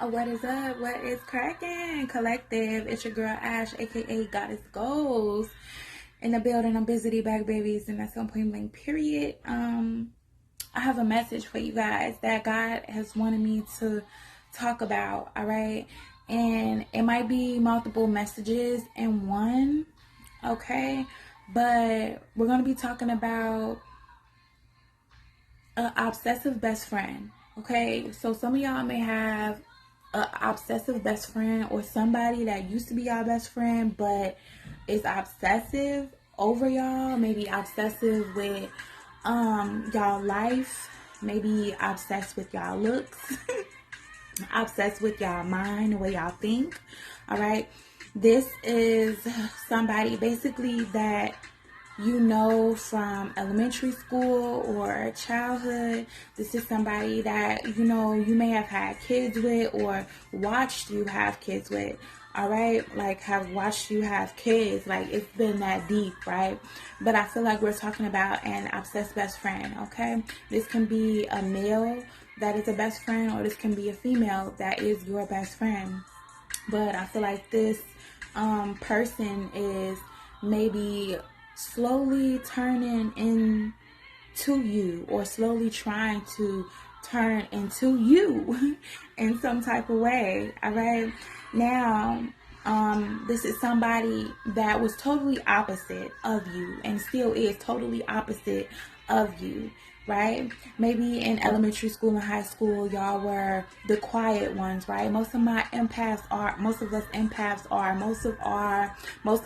What is up? What is cracking? Collective. It's your girl Ash, aka Goddess Goals. In the building, I'm busy back babies, and that's on point blank period. I have a message for you guys that God has wanted me to talk about, all right? And it might be multiple messages in one, okay? But we're gonna be talking about an obsessive best friend. Okay, so some of y'all may have an obsessive best friend or somebody that used to be y'all best friend but is obsessive over y'all, maybe obsessive with y'all life, maybe obsessed with y'all looks, obsessed with y'all mind, the way y'all think. All right, this is somebody basically that you know from elementary school or childhood. This is somebody that you know you may have had kids with or watched you have kids with. All right, like have watched you have kids. Like it's been that deep, right? But I feel like we're talking about an obsessed best friend. Okay, this can be a male that is a best friend, or this can be a female that is your best friend. But I feel like this person is maybe slowly turning into you, or slowly trying to turn into you in some type of way. All right, now this is somebody that was totally opposite of you and still is totally opposite of you, right? Maybe in elementary school and high school, y'all were the quiet ones, right? Most of us empaths are, most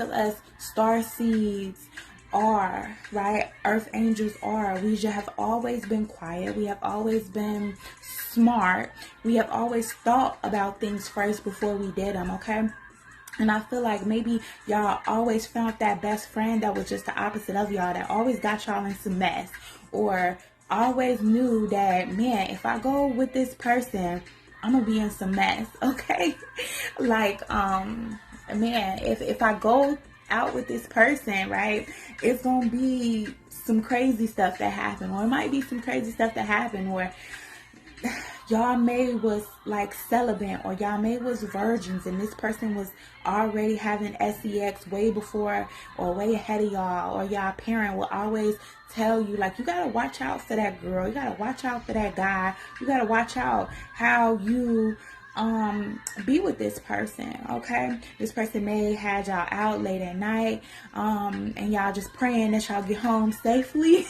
of us star seeds are, right? Earth angels are. We just have always been quiet. We have always been smart. We have always thought about things first before we did them, okay? And I feel like maybe y'all always found that best friend that was just the opposite of y'all, that always got y'all in some mess, or always knew that, man, if I go with this person, I'm gonna be in some mess, okay? Like, man, if I go out with this person, right, it's gonna be some crazy stuff that happened, or it might be some crazy stuff that happened, or y'all may was like celibate, or y'all may was virgins and this person was already having sex way before or way ahead of y'all, or y'all parent will always tell you like, you gotta watch out for that girl, you gotta watch out for that guy, you gotta watch out how you be with this person, okay? This person may had y'all out late at night, and y'all just praying that y'all get home safely.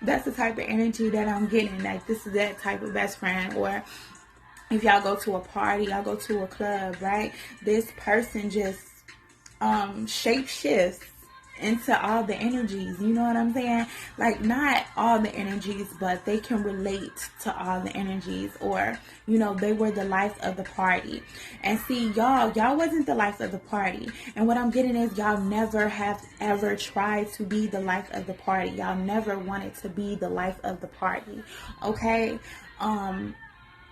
That's the type of energy that I'm getting. Like this is that type of best friend. Or if y'all go to a party, y'all go to a club, right? This person just shape shifts into all the energies, you know what I'm saying? Like not all the energies, but they can relate to all the energies, or you know, they were the life of the party. And see, y'all wasn't the life of the party. And what I'm getting is y'all never have ever tried to be the life of the party. Y'all never wanted to be the life of the party. Okay?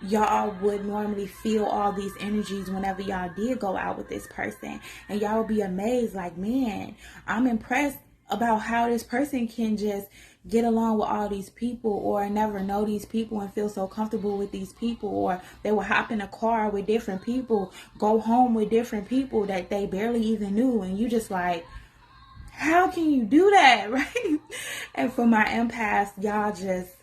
Y'all would normally feel all these energies whenever y'all did go out with this person, and y'all would be amazed like, man, I'm impressed about how this person can just get along with all these people, or never know these people and feel so comfortable with these people, or they will hop in a car with different people, go home with different people that they barely even knew, and you just like, how can you do that? Right? And for my empaths, y'all just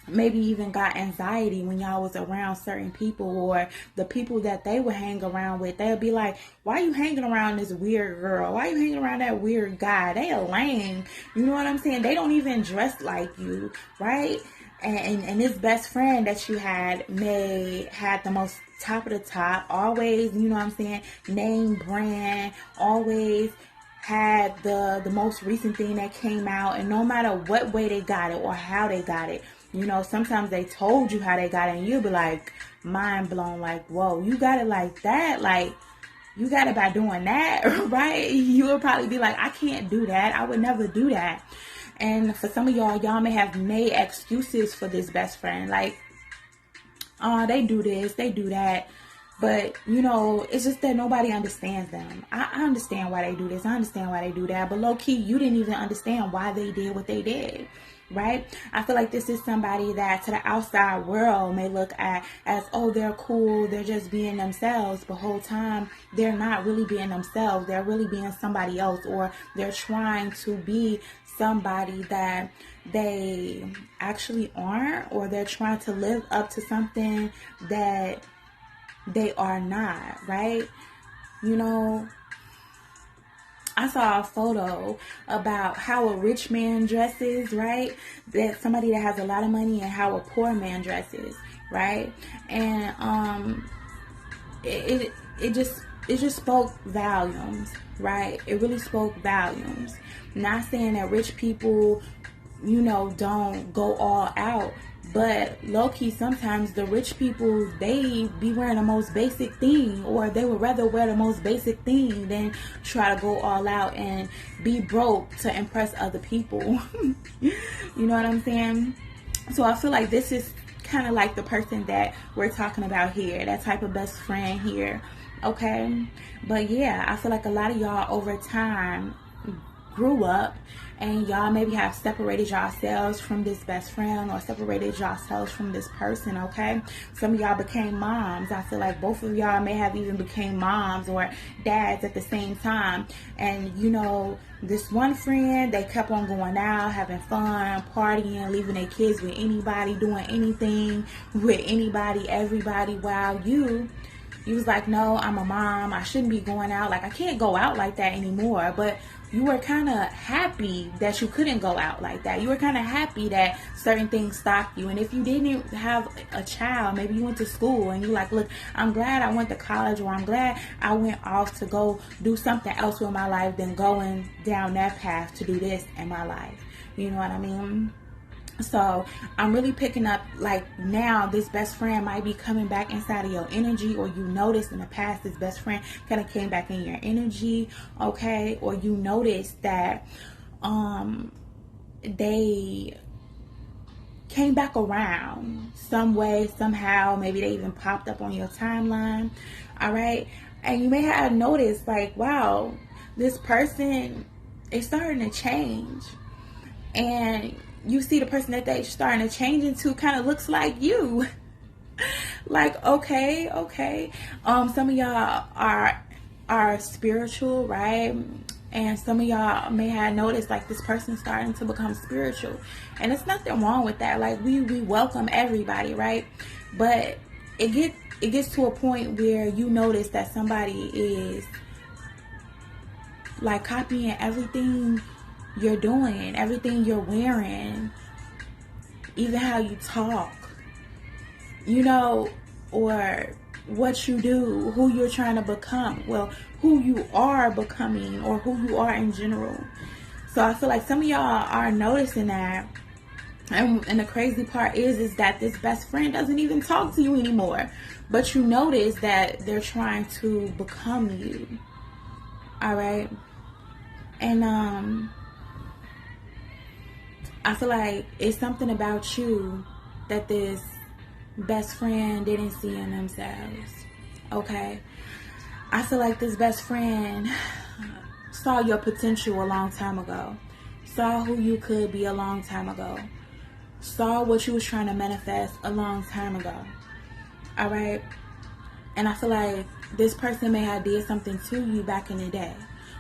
maybe even got anxiety when y'all was around certain people, or the people that they would hang around with. They'll be like, why you hanging around this weird girl? Why you hanging around that weird guy? They are lame. You know what I'm saying? They don't even dress like you, right? And this best friend that you had may had the most top of the top, always, you know what I'm saying, name brand, always had the most recent thing that came out, and no matter what way they got it or how they got it, you know, sometimes they told you how they got it and you'll be like mind blown, like, whoa, you got it like that? Like, you got it by doing that, right? You would probably be like, I can't do that. I would never do that. And for some of y'all may have made excuses for this best friend. Like, oh, they do this, they do that. But, you know, it's just that nobody understands them. I understand why they do this. I understand why they do that. But low key, you didn't even understand why they did what they did. right? I feel like this is somebody that to the outside world may look at as, oh, they're cool, they're just being themselves, but whole time they're not really being themselves. They're really being somebody else, or they're trying to be somebody that they actually aren't, or they're trying to live up to something that they are not, right? You know, I saw a photo about how a rich man dresses, right? That somebody that has a lot of money, and how a poor man dresses, right? And it just spoke volumes, right? It really spoke volumes. Not saying that rich people, you know, don't go all out, but low-key sometimes the rich people, they be wearing the most basic thing, or they would rather wear the most basic thing than try to go all out and be broke to impress other people. You know what I'm saying? So I feel like this is kind of like the person that we're talking about here, that type of best friend here, okay? But yeah, I feel like a lot of y'all over time grew up, and y'all maybe have separated yourselves from this best friend, or separated yourselves from this person, okay? Some of y'all became moms. I feel like both of y'all may have even became moms or dads at the same time. And you know, this one friend, they kept on going out, having fun, partying, leaving their kids with anybody, doing anything with anybody, everybody, while you was like, no, I'm a mom, I shouldn't be going out, like I can't go out like that anymore. But you were kind of happy that you couldn't go out like that. You were kind of happy that certain things stopped you. And if you didn't have a child, maybe you went to school and you're like, look, I'm glad I went to college, or I'm glad I went off to go do something else with my life than going down that path to do this in my life. You know what I mean? So I'm really picking up, like, now this best friend might be coming back inside of your energy, or you noticed in the past this best friend kind of came back in your energy, okay? Or you noticed that they came back around some way, somehow. Maybe they even popped up on your timeline, all right? And you may have noticed, like, wow, this person is starting to change. And you see the person that they're starting to change into kind of looks like you. Like, okay. Some of y'all are spiritual, right? And some of y'all may have noticed, like, this person starting to become spiritual. And there's nothing wrong with that. Like, we welcome everybody, right? But it gets to a point where you notice that somebody is, like, copying everything you're doing, everything you're wearing, even how you talk, you know, or what you do, who you're trying to become, well, who you are becoming, or who you are in general. So I feel like some of y'all are noticing that. And the crazy part is that this best friend doesn't even talk to you anymore, but you notice that they're trying to become you. All right. And I feel like it's something about you that this best friend didn't see in themselves, okay? I feel like this best friend saw your potential a long time ago, saw who you could be a long time ago, saw what you was trying to manifest a long time ago, all right? And I feel like this person may have did something to you back in the day.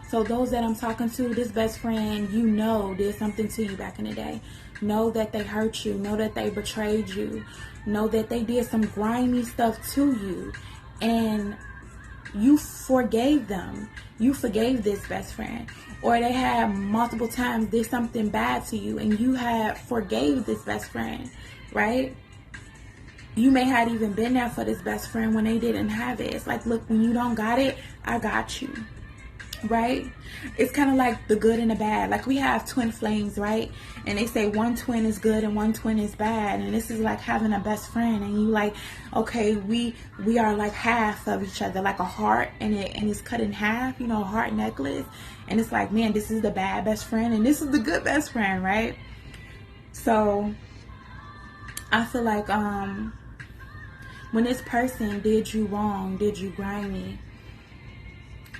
So those that I'm talking to, this best friend, you know, did something to you back in the day. Know that they hurt you. Know that they betrayed you. Know that they did some grimy stuff to you. And you forgave them. You forgave this best friend. Or they had multiple times did something bad to you, and you had forgave this best friend, right? You may have even been there for this best friend when they didn't have it. It's like, look, when you don't got it, I got you. Right? It's kind of like the good and the bad. Like, we have twin flames, right? And they say one twin is good and one twin is bad. And this is like having a best friend, and you like, okay, we are like half of each other, like a heart, and it's cut in half, you know, a heart necklace. And it's like, man, this is the bad best friend and this is the good best friend, right? So I feel like when this person did you wrong, did you grimy,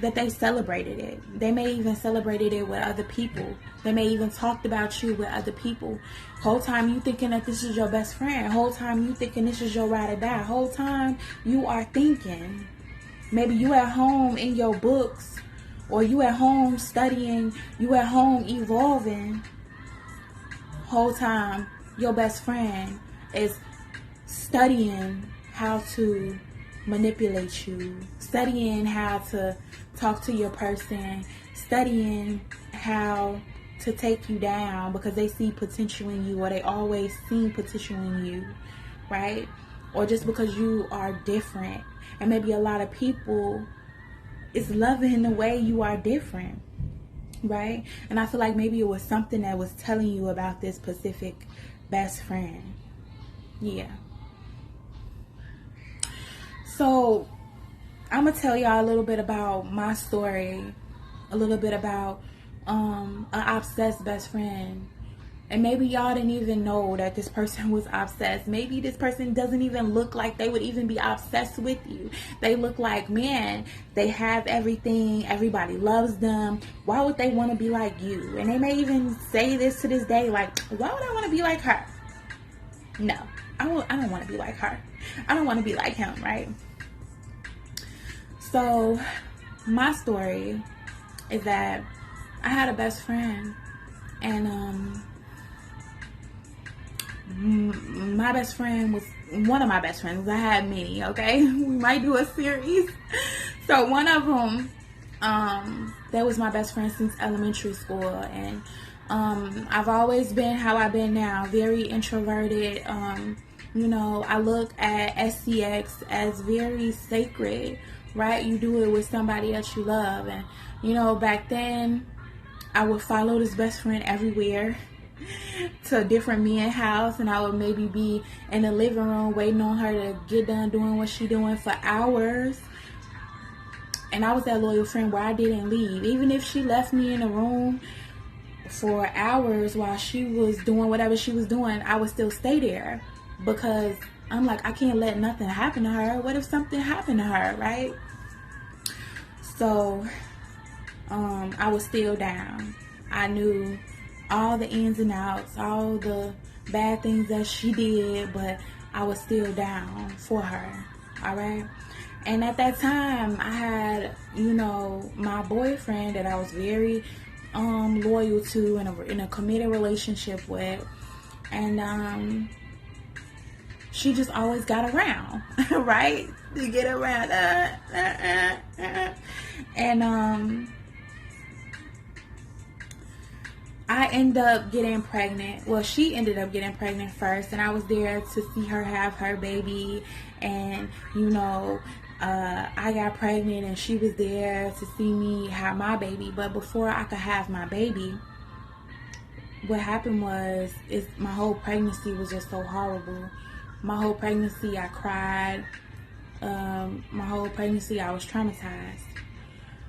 that they celebrated it. They may even celebrated it with other people. They may even talked about you with other people. Whole time you thinking that this is your best friend. Whole time you thinking this is your ride or die. Whole time you are thinking. Maybe you at home in your books, or you at home studying, you at home evolving. Whole time your best friend is studying how to manipulate you, studying how to talk to your person, studying how to take you down because they see potential in you, or they always seen potential in you, right? Or just because you are different. And maybe a lot of people is loving the way you are different, right? And I feel like maybe it was something that was telling you about this specific best friend. Yeah. So I'm gonna tell y'all a little bit about my story, a little bit about an obsessed best friend. And maybe y'all didn't even know that this person was obsessed. Maybe this person doesn't even look like they would even be obsessed with you. They look like, man, they have everything. Everybody loves them. Why would they want to be like you? And they may even say this to this day, like, why would I want to be like her? No, I don't want to be like her. I don't want to be like him, right? So my story is that I had a best friend, and my best friend was one of my best friends. I had many, okay? We might do a series. So one of them, that was my best friend since elementary school. And I've always been how I've been now, very introverted. You know, I look at SCX as very sacred, right? You do it with somebody that you love. And, you know, back then, I would follow this best friend everywhere to a different men's house, and I would maybe be in the living room waiting on her to get done doing what she doing for hours. And I was that loyal friend where I didn't leave. Even if she left me in a room for hours while she was doing whatever she was doing, I would still stay there, because I'm like, I can't let nothing happen to her. What if something happened to her, right? So I was still down. I knew all the ins and outs, all the bad things that she did, but I was still down for her, all right? And at that time, I had, you know, my boyfriend that I was very loyal to, in a committed relationship with, and she just always got around, right? To get around, and I ended up getting pregnant. Well, she ended up getting pregnant first, and I was there to see her have her baby. And, you know, I got pregnant, and she was there to see me have my baby. But before I could have my baby, what happened was, my whole pregnancy was just so horrible. My whole pregnancy, I cried. My whole pregnancy, I was traumatized.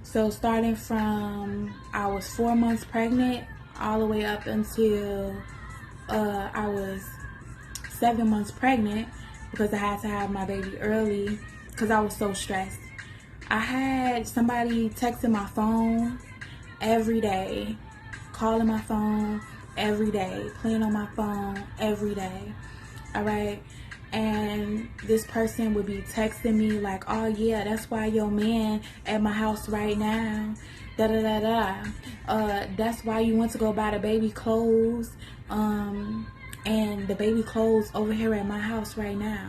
So starting from I was 4 months pregnant, all the way up until I was 7 months pregnant, because I had to have my baby early because I was so stressed. I had somebody texting my phone every day, calling my phone every day, playing on my phone every day, all right? And this person would be texting me like, oh yeah, that's why your man at my house right now, that's why you went to go buy the baby clothes, and the baby clothes over here at my house right now.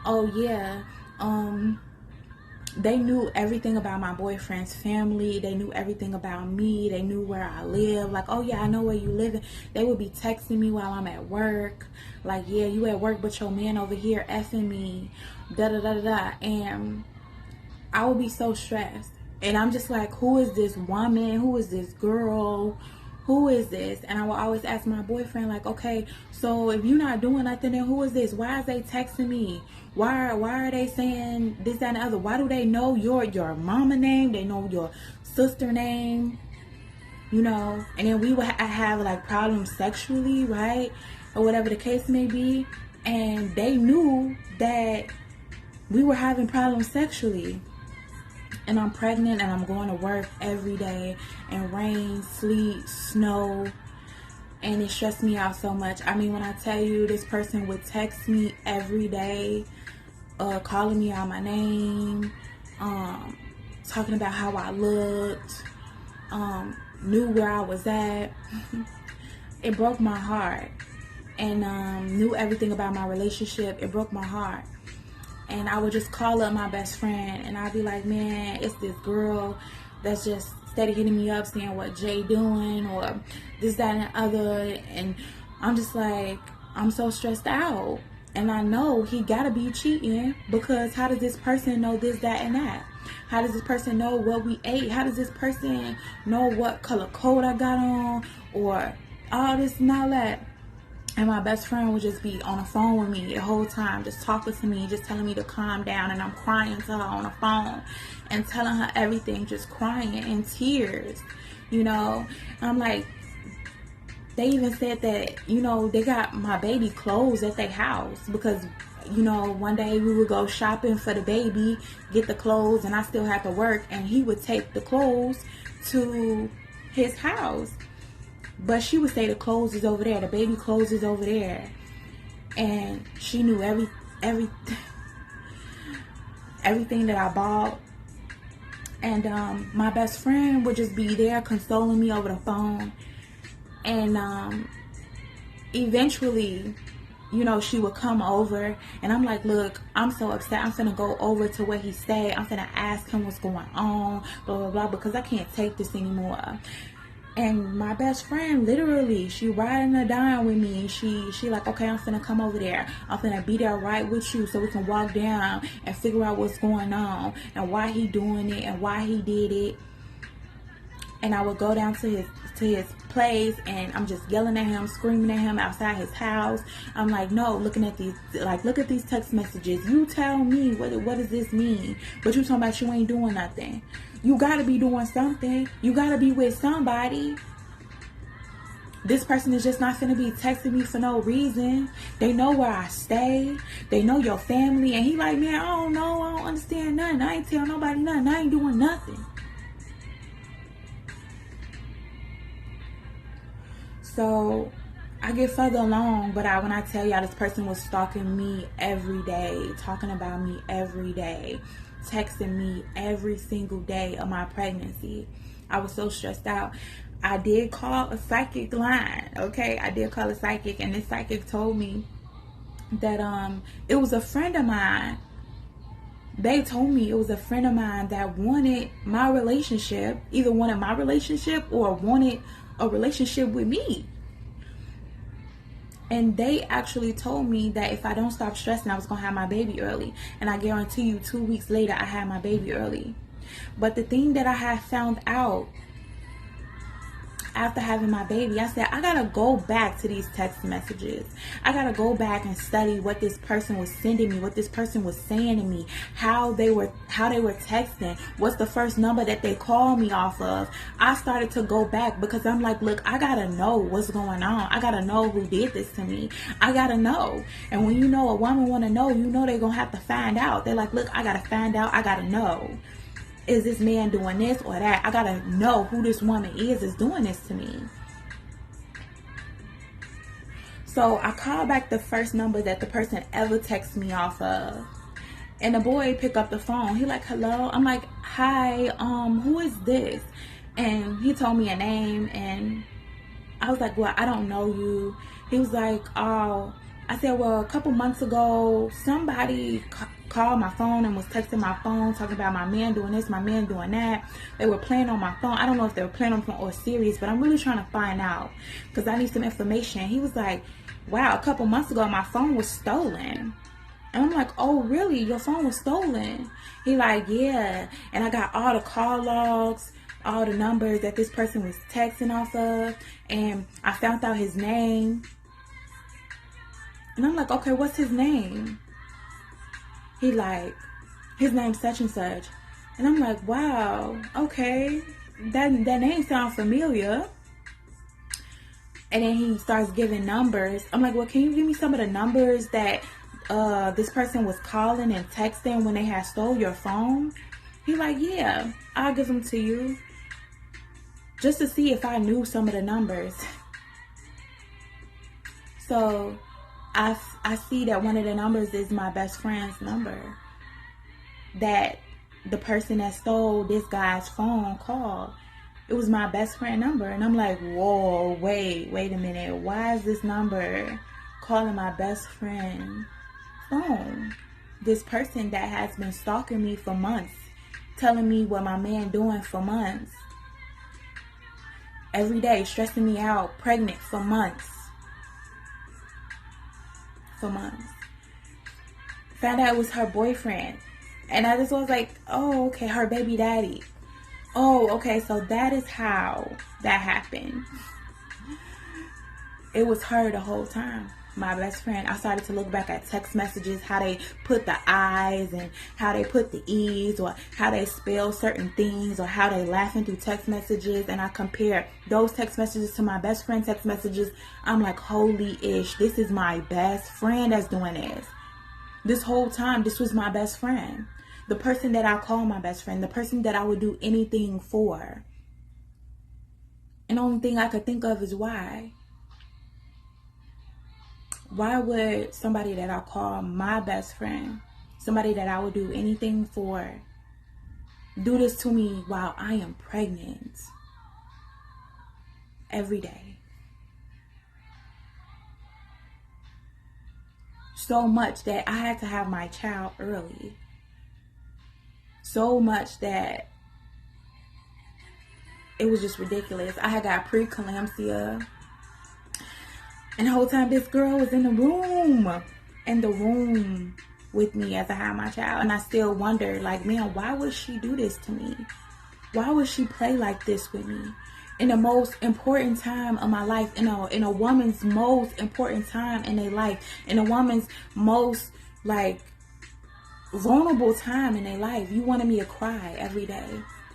Oh yeah, they knew everything about my boyfriend's family. They knew everything about me. They knew where I live. Like, oh yeah, I know where you live. They would be texting me while I'm at work. Like, yeah, you at work, but your man over here effing me. And I would be so stressed. And I'm just like, who is this woman? Who is this girl? Who is this? And I will always ask my boyfriend, like, okay, so if you're not doing nothing, then who is this? Why is they texting me? Why are they saying this, that, and the other? Why do they know your mama name? They know your sister name, you know? And then we would have like problems sexually, right? Or whatever the case may be. And they knew that we were having problems sexually. and I'm pregnant and I'm going to work every day in rain, sleet, snow, and it stressed me out so much. I mean, when I tell you, this person would text me every day, calling me out my name, talking about how I looked, knew where I was at. It broke my heart. And knew everything about my relationship. It broke my heart. And I would just call up my best friend and I'd be like, man, it's this girl that's just steady hitting me up saying what Jay doing or this, that, and the other. And I'm just like, I'm so stressed out. And I know he gotta be cheating, because how does this person know this, that, and that? How does this person know what we ate? How does this person know what color coat I got on, or all this and all that? And my best friend would just be on the phone with me the whole time, just talking to me, just telling me to calm down. And I'm crying to her on the phone and telling her everything, just crying in tears, you know. And I'm like, they even said that, you know, they got my baby clothes at their house, because, you know, one day we would go shopping for the baby, get the clothes, and I still had to work, and he would take the clothes to his house. But she would say the clothes is over there, the baby clothes is over there. And she knew everything that I bought. And my best friend would just be there consoling me over the phone. And eventually, you know, she would come over, and I'm like, look, I'm so upset. I'm finna go over to where he stayed. I'm finna ask him what's going on, blah, blah, blah, because I can't take this anymore. And my best friend, literally, she riding or dying with me. She like, okay, I'm finna come over there. I'm finna be there right with you so we can walk down and figure out what's going on and why he doing it and why he did it. And I would go down to his place, and I'm just yelling at him, screaming at him outside his house. I'm like, no, look at these text messages. You tell me, what does this mean? But you talking about you ain't doing nothing. You gotta be doing something. You gotta be with somebody. This person is just not finna be texting me for no reason. They know where I stay. They know your family. And he like, man, I don't know. I don't understand nothing. I ain't tell nobody nothing. I ain't doing nothing. So I get further along, but when I tell y'all, this person was stalking me every day, talking about me every day, texting me every single day of my pregnancy. I was so stressed out. I did call a psychic line, okay? I did call a psychic, and this psychic told me that it was a friend of mine. They told me it was a friend of mine that wanted my relationship, either wanted my relationship or wanted a relationship with me. And they actually told me that if I don't stop stressing, I was going to have my baby early. And I guarantee you 2 weeks later, I had my baby early. But the thing that I had found out after having my baby, I said, I got to go back to these text messages. I got to go back and study what this person was sending me, what this person was saying to me, how they were texting, what's the first number that they called me off of. I started to go back because I'm like, look, I got to know what's going on. I got to know who did this to me. I got to know. And when you know a woman want to know, you know they're going to have to find out. They're like, look, I got to find out. I got to know. Is this man doing this or that? I gotta know who this woman is doing this to me. So I called back the first number that the person ever texted me off of. And the boy picked up the phone. He like, hello? I'm like, hi, who is this? And he told me a name, and I was like, well, I don't know you. He was like, oh. I said, well, a couple months ago, somebody called my phone and was texting my phone, talking about my man doing this, my man doing that. They were playing on my phone. I don't know if they were playing on my phone or serious, but I'm really trying to find out because I need some information. He was like, wow, a couple months ago, my phone was stolen. And I'm like, oh, really? Your phone was stolen? He like, yeah. And I got all the call logs, all the numbers that this person was texting off of, and I found out his name. And I'm like, okay, what's his name? He like, his name's such and such. And I'm like, wow, okay, that name sounds familiar. And then he starts giving numbers. I'm like, well, can you give me some of the numbers that this person was calling and texting when they had stole your phone? He like, yeah, I'll give them to you. Just to see if I knew some of the numbers. So I see that one of the numbers is my best friend's number. That the person that stole this guy's phone called. It was my best friend number. And I'm like, whoa, wait a minute. Why is this number calling my best friend phone? This person that has been stalking me for months, telling me what my man doing for months, every day stressing me out, pregnant for months. Found out it was her boyfriend. And I just was like, oh, okay, her baby daddy. Oh, okay, so that is how that happened. It was her the whole time, my best friend. I started to look back at text messages, how they put the I's and how they put the E's, or how they spell certain things, or how they laughing through text messages. And I compare those text messages to my best friend text messages. I'm like, holy ish, this is my best friend that's doing this. This whole time, this was my best friend. The person that I call my best friend, the person that I would do anything for. And the only thing I could think of is why. Why would somebody that I call my best friend, somebody that I would do anything for, do this to me while I am pregnant every day? So much that I had to have my child early. So much that it was just ridiculous. I had got preeclampsia. And the whole time this girl was in the room with me as I had my child. And I still wondered, like, man, why would she do this to me? Why would she play like this with me? In the most important time of my life, in a woman's most important time in their life, in a woman's most, like, vulnerable time in their life. You wanted me to cry every day.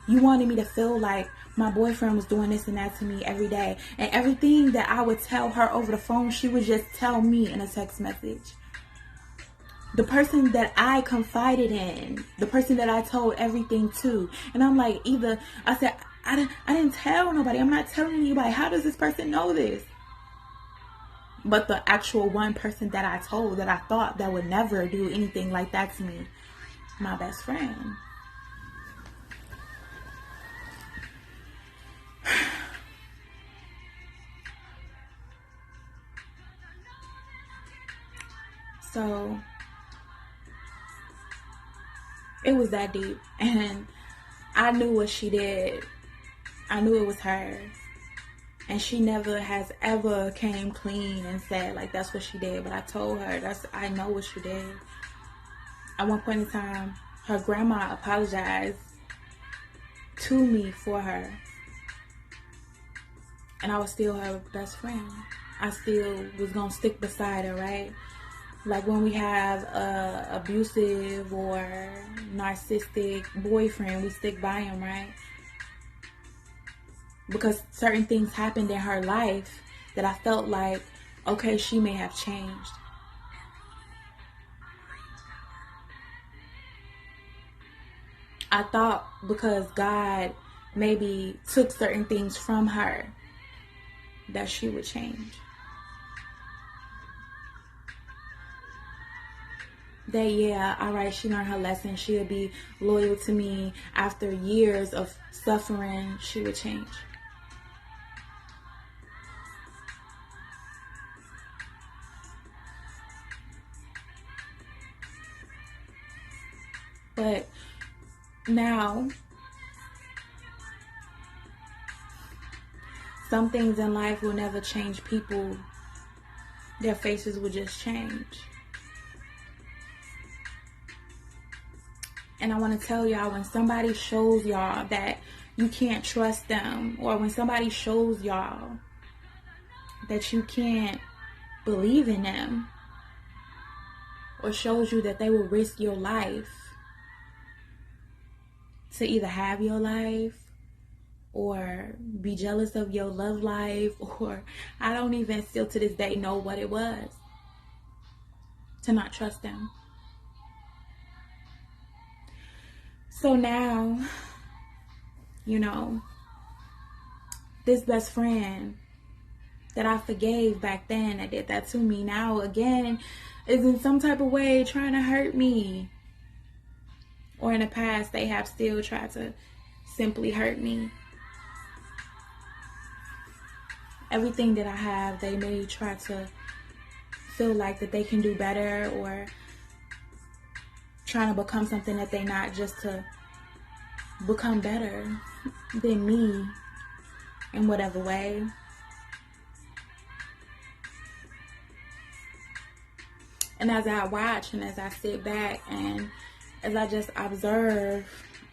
You wanted me to feel like my boyfriend was doing this and that to me every day. And everything that I would tell her over the phone, she would just tell me in a text message. The person that I confided in, the person that I told everything to. And I'm like, I said, I didn't tell nobody. I'm not telling anybody. How does this person know this? But the actual one person that I told, that I thought that would never do anything like that to me, my best friend. So it was that deep. And I knew what she did. I knew it was her. And she never has ever came clean and said, like, that's what she did. But I told her, I know what she did. At one point in time, her grandma apologized to me for her. And I was still her best friend. I still was going to stick beside her, right? Like when we have a abusive or narcissistic boyfriend, we stick by him, right? Because certain things happened in her life that I felt like, okay, she may have changed. I thought because God maybe took certain things from her that she would change. That, yeah, all right, she learned her lesson. She'll be loyal to me. After years of suffering, she would change. But now, some things in life will never change people. Their faces will just change. And I want to tell y'all, when somebody shows y'all that you can't trust them, or when somebody shows y'all that you can't believe in them, or shows you that they will risk your life to either have your life or be jealous of your love life, or I don't even still to this day know what it was to not trust them. So now, you know, this best friend that I forgave back then that did that to me now again is in some type of way trying to hurt me. Or in the past, they have still tried to simply hurt me. Everything that I have, they may try to feel like that they can do better or trying to become something that they're not, just to become better than me in whatever way. And as I watch and as I sit back and as I just observe,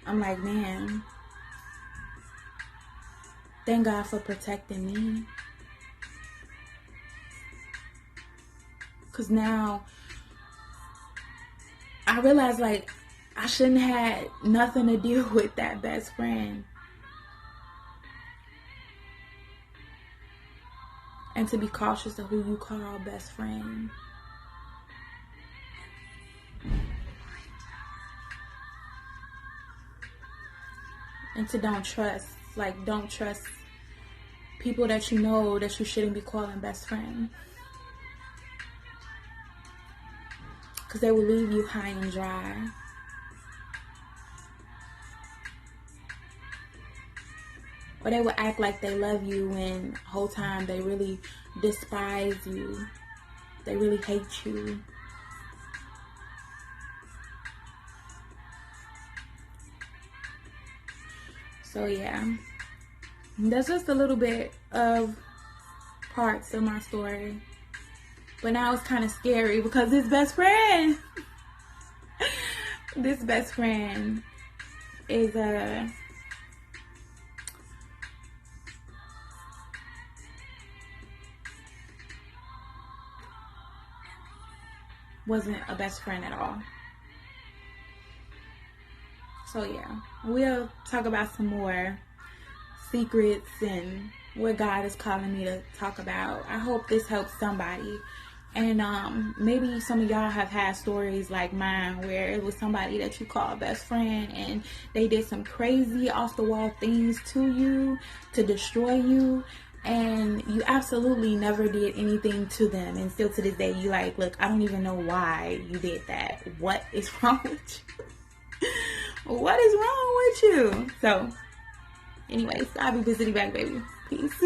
I'm like, man, thank God for protecting me. Because now I realize, like, I shouldn't have nothing to do with that best friend. And to be cautious of who you call best friend. And to don't trust people that you know that you shouldn't be calling best friend. Because they will leave you high and dry. Or they will act like they love you when the whole time they really despise you. They really hate you. So yeah, that's just a little bit of parts of my story. But now it's kind of scary because this best friend is wasn't a best friend at all. So yeah, we'll talk about some more secrets and what God is calling me to talk about. I hope this helps somebody. And maybe some of y'all have had stories like mine where it was somebody that you call best friend and they did some crazy off the wall things to you to destroy you, and you absolutely never did anything to them, and still to this day you like, look, I don't even know why you did that. What is wrong with you? What is wrong with you? So anyways, I'll be visiting back, baby. Peace.